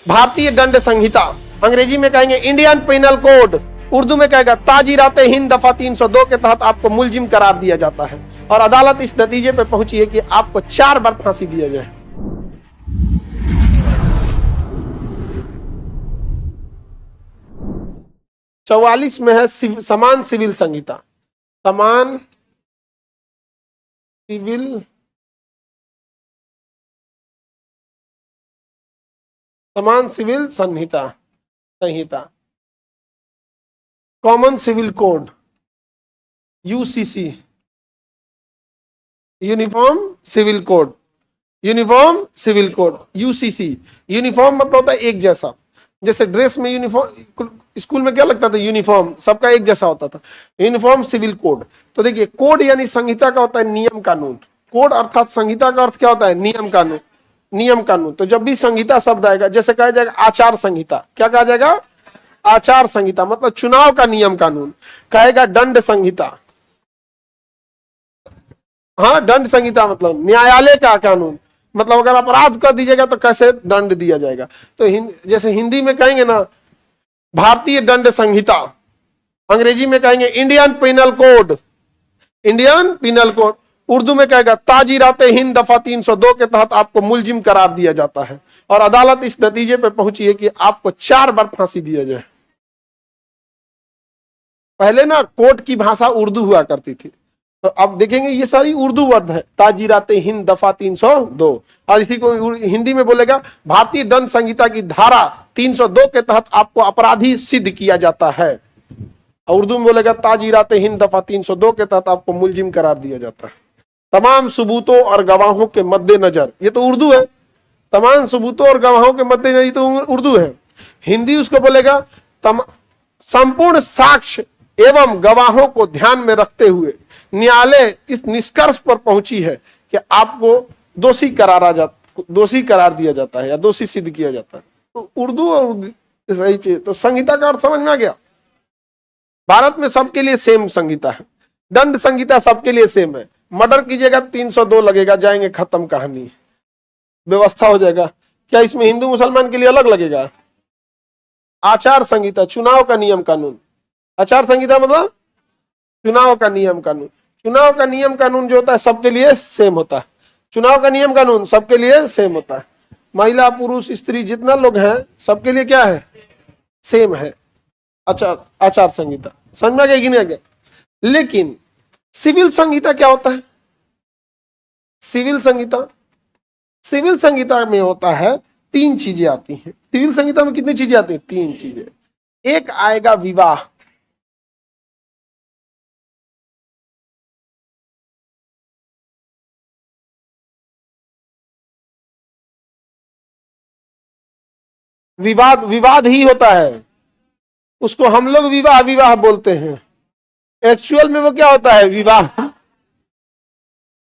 भारतीय दंड संहिता, अंग्रेजी में कहेंगे इंडियन पेनल कोड, उर्दू में कहेगा ताजीरात हिंद दफा 302 के तहत आपको मुलजिम करार दिया जाता है और अदालत इस नतीजे पे पहुंची है कि आपको 4 बार फांसी दिया जाए। चौवालीस में है समान सिविल संहिता, समान सिविल संहिता, common civil code, UCC, uniform civil code, UCC. Uniform मतलब होता है एक जैसा, जैसे ड्रेस में यूनिफॉर्म, स्कूल में क्या लगता था यूनिफॉर्म, सबका एक जैसा होता था, यूनिफॉर्म सिविल कोड। तो देखिए कोड यानी संहिता का होता है नियम कानून, कोड अर्थात संहिता का अर्थ क्या होता है, नियम कानून, नियम कानून। तो जब भी संहिता शब्द आएगा, जैसे कहा जाएगा आचार संहिता, क्या कहा जाएगा, आचार संहिता मतलब चुनाव का नियम कानून, कहेगा दंड संहिता, हाँ दंड संहिता मतलब न्यायालय का कानून, मतलब अगर अपराध कर दीजिएगा तो कैसे दंड दिया जाएगा। तो जैसे हिंदी में कहेंगे ना भारतीय दंड संहिता, अंग्रेजी में कहेंगे इंडियन पेनल कोड, उर्दू में कहेगा ताजीरात हिंद दफा 302 के तहत आपको मुलजिम करार दिया जाता है और अदालत इस नतीजे पे पहुंची है कि आपको 4 बार फांसी दिया जाए। पहले ना कोर्ट की भाषा उर्दू हुआ करती थी, तो अब देखेंगे ये सारी उर्दू वर्ड है, ताजीरात हिंद दफा 302, और इसी को हिंदी में बोलेगा भारतीय दंड संहिता की धारा 302 के तहत आपको अपराधी सिद्ध किया जाता है, और उर्दू में बोलेगा ताजीरात हिंद दफा 302 के तहत आपको मुलजिम करार दिया जाता है। तमाम सबूतों और गवाहों के मद्देनजर, ये तो उर्दू है, तमाम सबूतों और गवाहों के मद्देनजर, ये तो उर्दू है। हिंदी उसको बोलेगा संपूर्ण साक्ष्य एवं गवाहों को ध्यान में रखते हुए न्यायालय इस निष्कर्ष पर पहुंची है कि आपको दोषी करार दिया जाता है या दोषी सिद्ध किया जाता है। तो उर्दू और सही चीज, तो संहिता का अर्थ समझ में आ गया। भारत में सबके लिए सेम संहिता है, दंड संहिता सबके लिए सेम है। मर्डर कीजिएगा 302 लगेगा, जाएंगे खत्म कहानी, व्यवस्था हो जाएगा। क्या इसमें हिंदू मुसलमान के लिए अलग लगेगा? आचार संहिता चुनाव का नियम कानून, आचार संहिता मतलब चुनाव का नियम कानून, चुनाव का नियम कानून जो होता है सबके लिए सेम होता है, चुनाव का नियम कानून सबके लिए सेम होता है। महिला पुरुष स्त्री जितना लोग हैं सबके लिए क्या है, सेम है आचार संहिता। समझ में आ गया कि नहीं आ गया? लेकिन सिविल संहिता क्या होता है? सिविल संहिता में होता है 3 चीजें आती हैं। सिविल संहिता में कितनी चीजें आती हैं? 3 चीजें। एक आएगा विवाह, विवाद ही होता है, उसको हम लोग विवाह बोलते हैं, एक्चुअल में वो क्या होता है, विवाह।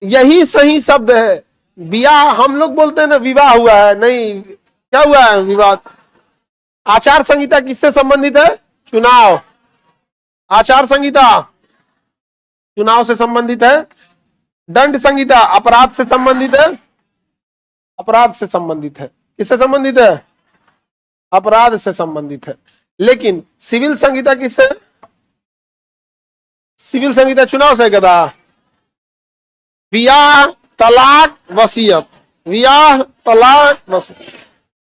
यही सही शब्द है। ब्याह हम लोग बोलते हैं ना, विवाह हुआ है, नहीं क्या हुआ है, विवाद। आचार संहिता किससे संबंधित है? चुनाव। आचार संहिता चुनाव से संबंधित है। दंड संहिता अपराध से संबंधित है, किससे संबंधित है? अपराध से संबंधित है। लेकिन सिविल संहिता किससे? सिविल संहिता चुनाव से गदा। ब्याह तलाक वसीयत,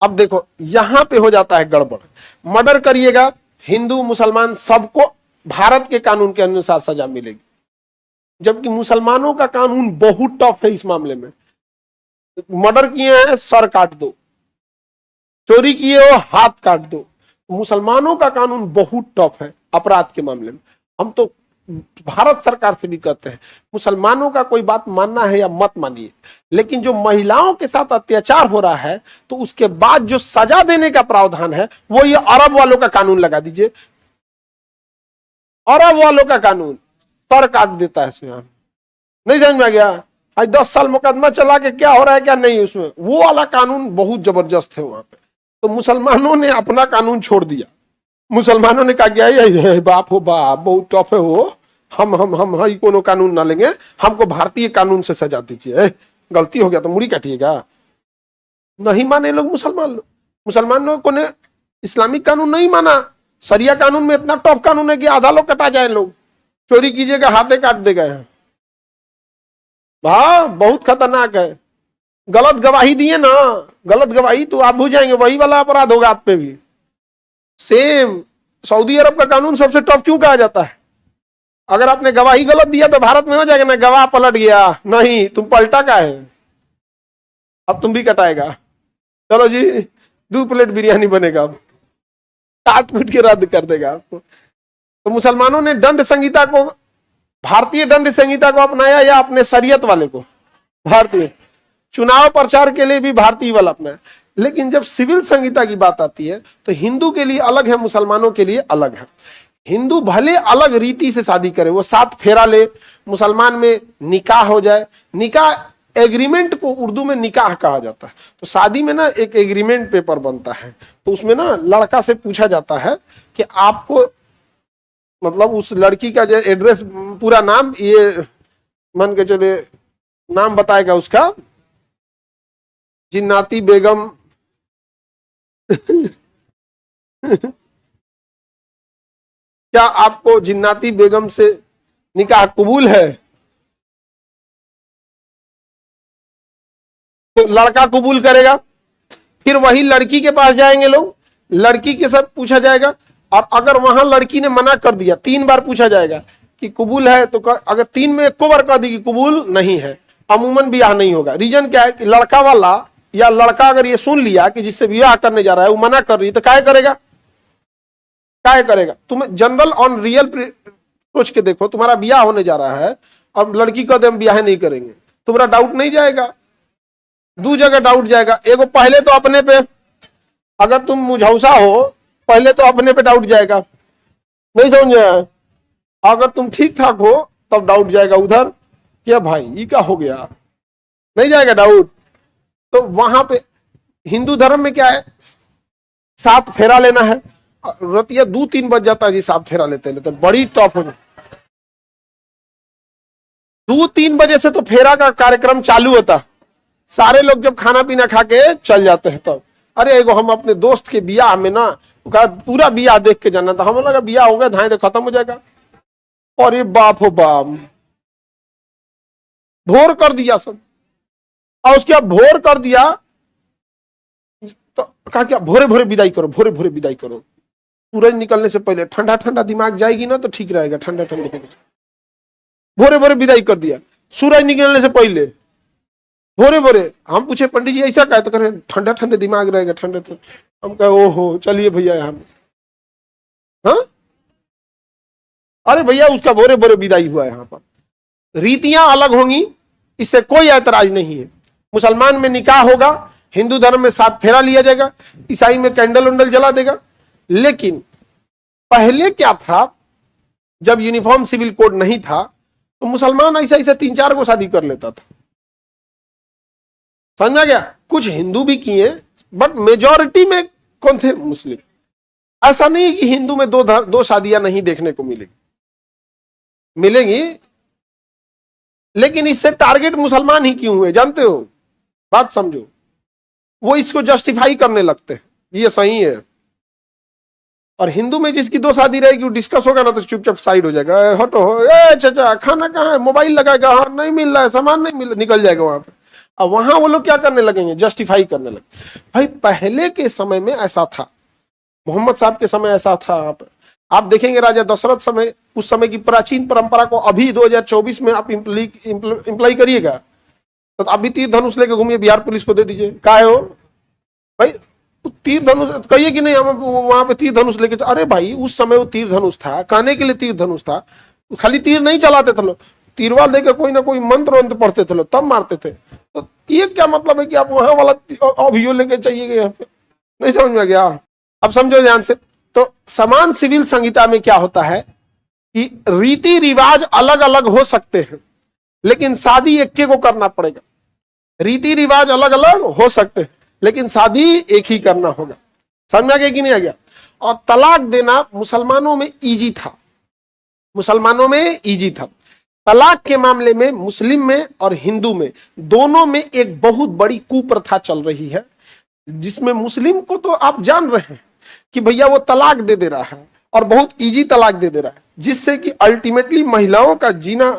अब देखो यहां पे हो जाता है गड़बड़। मर्डर करिएगा हिंदू मुसलमान सबको भारत के कानून के अनुसार सजा मिलेगी, जबकि मुसलमानों का कानून बहुत टफ है इस मामले में। मर्डर किए हैं सर काट दो, चोरी किए हो हाथ काट दो। मुसलमानों का कानून बहुत टफ है अपराध के मामले में। हम तो भारत सरकार से भी कहते हैं मुसलमानों का कोई बात मानना है या मत मानिए, लेकिन जो महिलाओं के साथ अत्याचार हो रहा है तो उसके बाद जो सजा देने का प्रावधान है वो ये अरब वालों का कानून लगा दीजिए। अरब वालों का कानून सर काट देता है इसमें। नहीं समझ में आ गया? आज 10 साल मुकदमा चला के क्या हो रहा है क्या नहीं, उसमें वो वाला कानून बहुत जबरदस्त है वहां पे। तो मुसलमानों ने अपना कानून छोड़ दिया, मुसलमानों ने कहा गया बाप हो बाप बहुत टफ है वो, हम ही कोनो कानून ना लेंगे, हमको भारतीय कानून से सजा दीजिए, गलती हो गया तो मुड़ी काटिएगा। नहीं माने लोग मुसलमान लोग। मुसलमानों को ने इस्लामिक कानून नहीं माना। शरिया कानून में इतना टफ कानून है कि आधा लोग कटा जाए, लोग चोरी कीजिएगा हाथे काट दे गए हैं। हाँ, बहुत खतरनाक है। गलत गवाही दिए ना, गलत गवाही तो आप हो जाएंगे, वही वाला अपराध होगा आप पे भी। सेम सऊदी अरब का कानून सबसे टफ क्यों कहा जाता है? अगर आपने गवाही गलत दिया तो भारत में हो जाएगा ना, गवाह पलट गया, नहीं तुम पलटा का है, अब तुम भी कटाएगा। चलो जी, 2 प्लेट बिरयानी बनेगा, अब काट पीट के रद्द कर देगा आपको। तो मुसलमानों ने दंड संहिता को, भारतीय दंड संहिता को अपनाया या अपने शरीयत वाले को? भारतीय। चुनाव प्रचार के लिए भी भारतीय वाला अपनाया। लेकिन जब सिविल संहिता की बात आती है तो हिंदू के लिए अलग है, मुसलमानों के लिए अलग है। हिंदू भले अलग रीति से शादी करे, वो 7 फेरा ले, मुसलमान में निकाह हो जाए। निकाह एग्रीमेंट को उर्दू में निकाह कहा जाता है। तो शादी में ना एक एग्रीमेंट पेपर बनता है, तो उसमें ना लड़का से पूछा जाता है कि आपको, मतलब उस लड़की का जो एड्रेस, पूरा नाम, ये मान के चले नाम बताएगा उसका, जिन्नाती बेगम क्या आपको जिन्नाती बेगम से निकाह कबूल है? तो लड़का कबूल करेगा, फिर वही लड़की के पास जाएंगे लोग, लड़की के साथ पूछा जाएगा, और अगर वहां लड़की ने मना कर दिया, 3 बार पूछा जाएगा कि कबूल है, तो अगर 3 में 1 बार कह दी कि कबूल नहीं है, अमूमन ब्याह नहीं होगा। रीजन क्या है कि लड़का वाला या लड़का अगर ये सुन लिया कि जिससे ब्याह करने जा रहा है वो मना कर रही है, तो क्या करेगा? क्या करेगा? तुम जनरल ऑन रियल सोच के देखो, तुम्हारा ब्याह होने जा रहा है, अब लड़की कहते हम ब्याह नहीं करेंगे, तुम्हारा डाउट नहीं जाएगा? 2 जगह डाउट जाएगा। एगो पहले तो अपने पे, अगर तुम मुझौसा हो, पहले तो अपने पे डाउट जाएगा, नहीं समझे? अगर तुम ठीक ठाक हो तब डाउट जाएगा उधर, क्या भाई ये क्या हो गया, नहीं जाएगा डाउट। तो वहां पे हिंदू धर्म में क्या है, 7 फेरा लेना है। रतिया 2-3 बज जाता है जी, 7 फेरा लेते लेते बड़ी टफ हो जाती। 2-3 बजे से तो फेरा का कार्यक्रम चालू होता, सारे लोग जब खाना पीना खा के चल जाते हैं तब। अरे एगो हम अपने दोस्त के बियाह में ना, पूरा बियाह देख के जाना था, हमें लगा बियाह हो गया, धाए तो खत्म हो जाएगा। और ये बाप हो बाप, भोर कर दिया सब। और उसके बाद भोर कर दिया तो कहा क्या, भोरे भोरे विदाई करो, भोरे भोरे विदाई करो, सूरज निकलने से पहले। ठंडा ठंडा दिमाग जाएगी ना तो ठीक रहेगा, ठंडा ठंडा। भोरे भोरे विदाई कर दिया, सूरज निकलने से पहले, भोरे भोरे। हम पूछे पंडित जी ऐसा क्या है, तो कह रहे ठंडा ठंडा दिमाग रहेगा, ठंडा ठंडा। हम कहे ओहो चलिए भैया यहाँ। हाँ, अरे भैया उसका भोरे भोरे विदाई हुआ है। यहाँ पर रीतियां अलग होंगी, इससे कोई ऐतराज नहीं है। मुसलमान में निकाह होगा, हिंदू धर्म में 7 फेरा लिया जाएगा, ईसाई में कैंडल उंडल जला देगा। लेकिन पहले क्या था, जब यूनिफॉर्म सिविल कोड नहीं था तो मुसलमान ऐसा ऐसा 3-4 को शादी कर लेता था, समझा गया? कुछ हिंदू भी किए, बट मेजॉरिटी में कौन थे? मुस्लिम। ऐसा नहीं कि हिंदू में 2 शादियां नहीं देखने को मिलेगी, मिलेंगी। लेकिन इससे टारगेट मुसलमान ही क्यों हुए जानते हो? बात समझो, वो इसको जस्टिफाई करने लगते हैं ये सही है। और हिंदू में जिसकी 2 शादी रहेगी, वो डिस्कस होगा ना तो चुपचाप साइड हो जाएगा, हटो, ए चाचा खाना कहाँ है, मोबाइल लगाएगा, हाँ नहीं मिल रहा है, सामान नहीं मिल, निकल जाएगा वहां पे। अब वहां वो लोग क्या करने लगेंगे, जस्टिफाई करने लगे। भाई पहले के समय में ऐसा था, मोहम्मद साहब के समय ऐसा था। आप देखेंगे राजा दशरथ समय, उस समय की प्राचीन परंपरा को अभी 2024 में आप इंप्लाई करिएगा, तो अभी तीर धनुष लेके घूमिए, बिहार पुलिस को दे दीजिए, क्या है हो भाई तीर धनुष, कहिए कि नहीं हम वहां पे तीर धनुष लेके। अरे भाई उस समय वो तीर धनुष था, कहने के लिए तीर धनुष था, खाली तीर नहीं चलाते थे लोग, तीरवाल देकर कोई ना कोई मंत्र वंत्र पढ़ते थे लोग, तब मारते थे। तो ये क्या मतलब है कि आप वहां वाला अभियो लेके चाहिए यहाँ पे? नहीं समझ में गया? अब समझो ध्यान से। तो समान सिविल संहिता में क्या होता है कि रीति रिवाज अलग अलग हो सकते हैं, लेकिन शादी एक को करना पड़ेगा। रीति रिवाज अलग अलग हो सकते हैं, लेकिन शादी एक ही करना होगा। समझ में आ गया कि नहीं आ गया? और तलाक देना मुसलमानों में इजी था, मुसलमानों में इजी था। तलाक के मामले में मुस्लिम में और हिंदू में दोनों में एक बहुत बड़ी कुप्रथा चल रही है। जिसमें मुस्लिम को तो आप जान रहे हैं कि भैया वो तलाक दे रहा है और बहुत इजी तलाक दे रहा है, जिससे कि अल्टीमेटली महिलाओं का जीना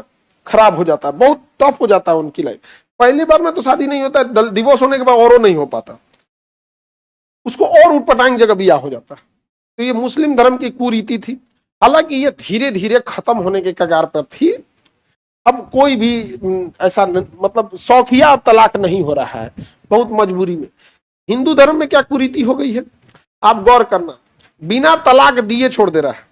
खराब हो जाता है, बहुत टफ हो जाता है उनकी लाइफ। पहली बार में तो शादी नहीं होता, डिवोर्स होने के बाद और नहीं हो पाता, उसको और उटपटांग जगह ब्याह हो जाता। तो ये मुस्लिम धर्म की कुरीति थी। हालांकि ये धीरे धीरे खत्म होने के कगार पर थी। अब कोई भी ऐसा मतलब शौकिया अब तलाक नहीं हो रहा है, बहुत मजबूरी में। हिंदू धर्म में क्या कुरीति हो गई है, आप गौर करना, बिना तलाक दिए छोड़ दे रहा है।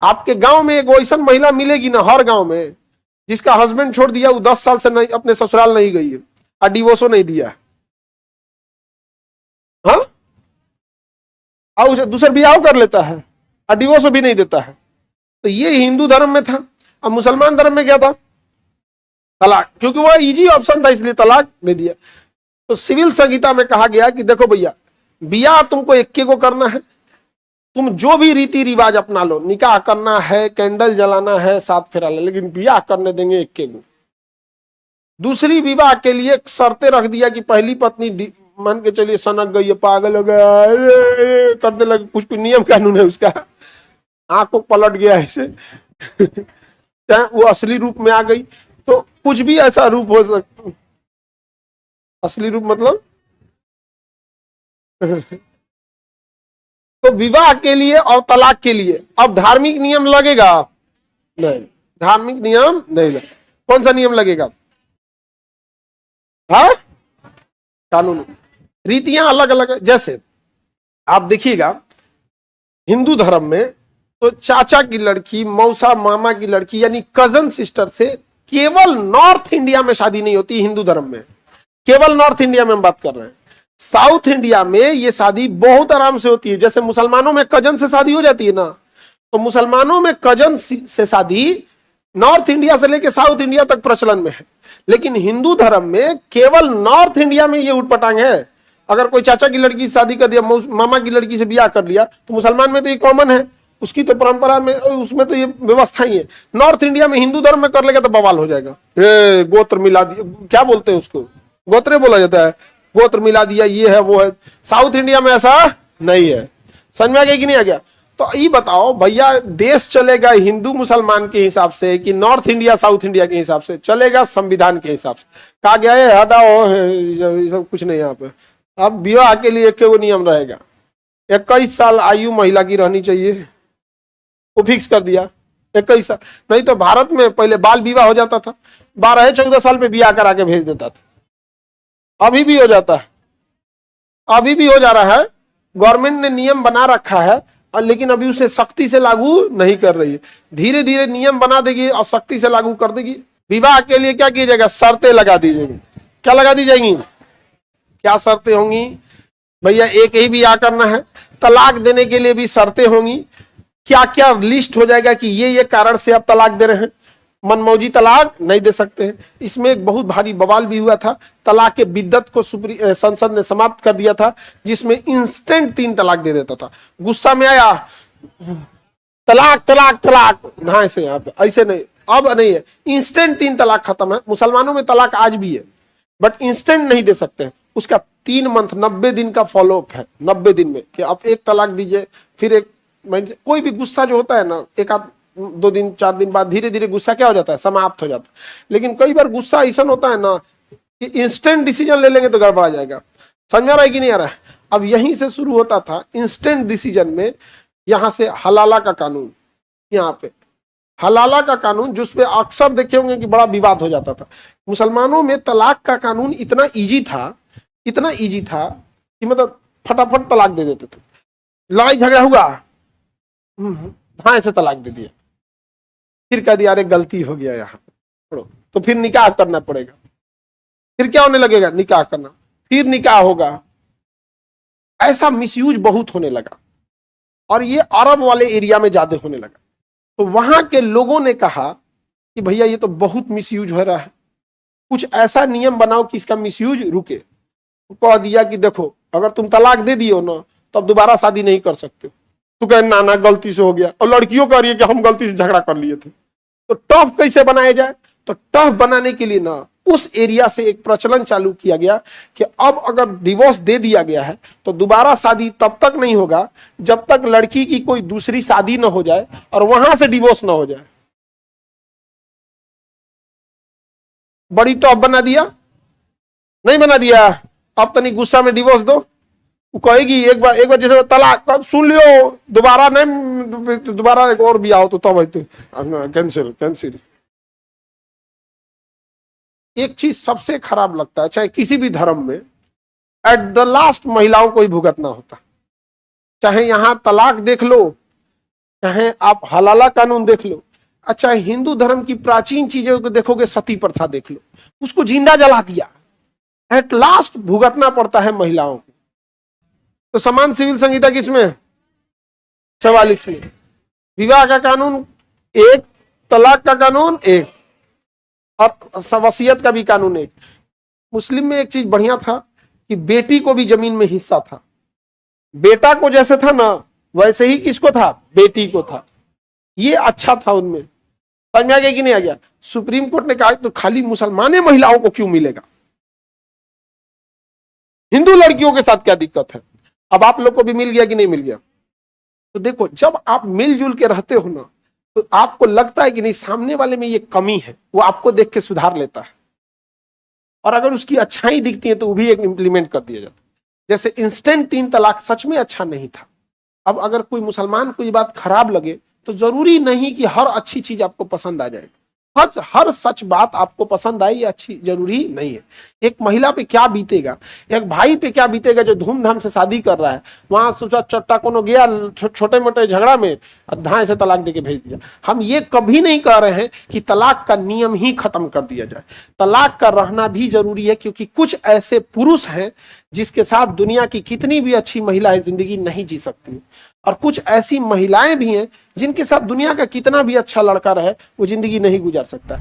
आपके गांव में एक वैसा महिला मिलेगी ना, हर गांव में, जिसका हस्बैंड छोड़ दिया, वो 10 साल से नहीं अपने ससुराल नहीं गई है और डिवोर्सो नहीं दिया। हाँ, और उसे दूसरा ब्याह कर लेता है और डिवोर्स भी नहीं देता है। तो ये हिंदू धर्म में था। अब मुसलमान धर्म में क्या था, तलाक, क्योंकि वह इजी ऑप्शन था इसलिए तलाक दे दिया। तो सिविल संहिता में कहा गया कि देखो भैया, ब्याह तुमको इक्के को करना है, तुम जो भी रीति रिवाज अपना लो, निकाह करना है, कैंडल जलाना है, 7 फेरा, लेकिन ब्याह करने देंगे इक्के को। दूसरी विवाह के लिए शर्तें रख दिया कि पहली पत्नी मान के चलिए सनक गई है, पागल हो गया, करने लगे, कुछ नियम कानून है उसका, आंख को पलट गया ऐसे चाहे वो असली रूप में आ गई, तो कुछ भी ऐसा रूप हो सकता। असली रूप मतलब तो विवाह के लिए और तलाक के लिए अब धार्मिक नियम लगेगा? नहीं, धार्मिक नियम नहीं लगेगा। कौन सा नियम लगेगा? हाँ, कानून, रीतियां अलग अलग है। जैसे आप देखिएगा हिंदू धर्म में तो चाचा की लड़की, मौसा मामा की लड़की, यानी कजन सिस्टर से केवल नॉर्थ इंडिया में शादी नहीं होती। हिंदू धर्म में केवल नॉर्थ इंडिया में हम बात कर रहे हैं। साउथ इंडिया में ये शादी बहुत आराम से होती है। जैसे मुसलमानों में कजन से शादी हो जाती है ना, तो मुसलमानों में कजन से शादी नॉर्थ इंडिया से लेकर साउथ इंडिया तक प्रचलन में है। लेकिन हिंदू धर्म में केवल नॉर्थ इंडिया में ये उठपटांग है। अगर कोई चाचा की लड़की से शादी कर दिया, मामा की लड़की से ब्याह कर लिया, तो मुसलमान में तो ये कॉमन है, उसकी तो परंपरा में, उसमें तो ये व्यवस्था ही है। नॉर्थ इंडिया में हिंदू धर्म में कर लेगा तो बवाल हो जाएगा, गोत्र मिला दिया, क्या बोलते हैं उसको, गोत्रे बोला जाता है, गोत्र मिला दिया, ये है वो है। साउथ इंडिया में ऐसा नहीं है। समझ में आ गया कि नहीं आ गया? तो ये बताओ भैया, देश चलेगा हिंदू मुसलमान के हिसाब से कि नॉर्थ इंडिया साउथ इंडिया के हिसाब से चलेगा? संविधान के हिसाब से। कहा गया है हटाओ, सब कुछ नहीं यहाँ पे। अब विवाह के लिए एक नियम रहेगा, 21 साल आयु महिला की रहनी चाहिए, वो फिक्स कर दिया 21 साल। नहीं तो भारत में पहले बाल विवाह हो जाता था, 12-14 साल पे ब्याह करा के भेज देता था। अभी भी हो जाता है, अभी भी हो जा रहा है। गवर्नमेंट ने नियम बना रखा है, लेकिन अभी उसे सख्ती से लागू नहीं कर रही है। धीरे धीरे नियम बना देगी और सख्ती से लागू कर देगी। विवाह के लिए क्या किया जाएगा? शर्तें लगा दी जाएगी। क्या लगा दी जाएंगी? क्या शर्तें होंगी भैया? एक ही ब्याह करना है। तलाक देने के लिए भी शर्तें होंगी। क्या क्या लिस्ट हो जाएगा कि ये कारण से आप तलाक दे रहे हैं। मनमौजी तलाक नहीं दे सकते हैं। इसमें एक बहुत भारी बवाल भी हुआ था। तलाक के बिद्दत को संसद ने समाप्त कर दिया था, जिसमें इंस्टेंट 3 तलाक दे देता था। गुस्सा में आया, तलाक तलाक तलाक, हाँ से यहाँ पे ऐसे नहीं, अब नहीं है, इंस्टेंट 3 तलाक खत्म है। मुसलमानों में तलाक आज भी है, बट इंस्टेंट नहीं दे सकते। उसका 3 मंथ 90 दिन का फॉलोअप है। 90 दिन में कि आप 1 तलाक दीजिए, फिर एक कोई भी गुस्सा जो होता है ना, 1-2 दिन 4 दिन बाद धीरे धीरे गुस्सा क्या हो जाता है? समाप्त हो जाता है। लेकिन कई बार गुस्सा ऐसा होता है ना कि इंस्टेंट डिसीजन ले लेंगे तो गड़बड़ा जाएगा। समझ आ रहा है कि नहीं आ रहा है? अब यहीं से शुरू होता था इंस्टेंट डिसीजन में। यहां से हलाला का कानून, यहाँ पे हलाला का कानून, जिसपे अक्सर देखे होंगे कि बड़ा विवाद हो जाता था। मुसलमानों में तलाक का कानून इतना ईजी था, इतना ईजी था कि मतलब फटाफट तलाक दे देते थे। लड़ाई झगड़ा हुआ, हाँ ऐसे तलाक दे दिया, फिर कह दिया अरे गलती हो गया यहाँ पे, तो फिर निकाह करना पड़ेगा। फिर क्या होने लगेगा? निकाह करना, फिर निकाह होगा। ऐसा मिसयूज बहुत होने लगा, और ये अरब वाले एरिया में ज्यादा होने लगा। तो वहां के लोगों ने कहा कि भैया ये तो बहुत मिसयूज हो रहा है, कुछ ऐसा नियम बनाओ कि इसका मिसयूज रुके। तो कह दिया कि देखो, अगर तुम तलाक दे दियो ना, तब दोबारा शादी नहीं कर सकते। तो कहे ना ना गलती से हो गया, और लड़कियों कह रही है कि हम गलती से झगड़ा कर लिए थे। तो टफ कैसे बनाया जाए? तो टफ बनाने के लिए ना उस एरिया से एक प्रचलन चालू किया गया कि अब अगर डिवोर्स दे दिया गया है तो दोबारा शादी तब तक नहीं होगा जब तक लड़की की कोई दूसरी शादी ना हो जाए और वहां से डिवोर्स ना हो जाए। बड़ी टॉप बना दिया, नहीं बना दिया? अब तनी गुस्सा में डिवोर्स दो, वो कहेगी एक बार जैसे तलाक सुन लियो, दोबारा नहीं, दोबारा एक और भी आओ तो तब कैंसिल कैंसिल। एक चीज सबसे खराब लगता है, चाहे किसी भी धर्म में, एट द लास्ट महिलाओं को ही भुगतना होता। चाहे यहां तलाक देख लो, चाहे आप हलाला कानून देख लो, अच्छा हिंदू धर्म की प्राचीन चीजों को देखोगे, सती प्रथा देख लो, उसको जिंदा जला दिया, एट लास्ट भुगतना पड़ता है महिलाओं को। तो समान सिविल संहिता किसमें? 44 में। विवाह का कानून एक, तलाक का कानून एक, और वसीयत का भी कानून एक। मुस्लिम में एक चीज बढ़िया था कि बेटी को भी जमीन में हिस्सा था। बेटा को जैसे था ना, वैसे ही किसको था? बेटी को था। ये अच्छा था उनमें। समझ में आ गया कि नहीं आ गया? सुप्रीम कोर्ट ने कहा तो खाली मुसलमान महिलाओं को क्यों मिलेगा, हिंदू लड़कियों के साथ क्या दिक्कत है? अब आप लोग को भी मिल गया कि नहीं मिल गया? तो देखो, जब आप मिलजुल के रहते हो ना, तो आपको लगता है कि नहीं सामने वाले में ये कमी है, वो आपको देख के सुधार लेता है, और अगर उसकी अच्छाई दिखती है तो वो भी एक इंप्लीमेंट कर दिया जाता है। जैसे इंस्टेंट 3 तलाक सच में अच्छा नहीं था। अब अगर कोई मुसलमान को ये बात खराब लगे तो जरूरी नहीं कि हर अच्छी चीज आपको पसंद आ जाए। हर सच बात आपको पसंद आई या अच्छी जरूरी नहीं है। एक महिला पे क्या बीतेगा, एक भाई पे क्या बीतेगा जो धूमधाम से शादी कर रहा है, वहां सोचा चट्टा कोनो गया छोटे मोटे झगड़ा में धाए से तलाक देके भेज दिया। हम ये कभी नहीं कह रहे हैं कि तलाक का नियम ही खत्म कर दिया जाए। तलाक का रहना भी जरूरी है, क्योंकि कुछ ऐसे पुरुष हैं जिसके साथ दुनिया की कितनी भी अच्छी महिलाएं जिंदगी नहीं जी सकती, और कुछ ऐसी महिलाएं भी हैं जिनके साथ दुनिया का कितना भी अच्छा लड़का रहे वो जिंदगी नहीं गुजार सकता।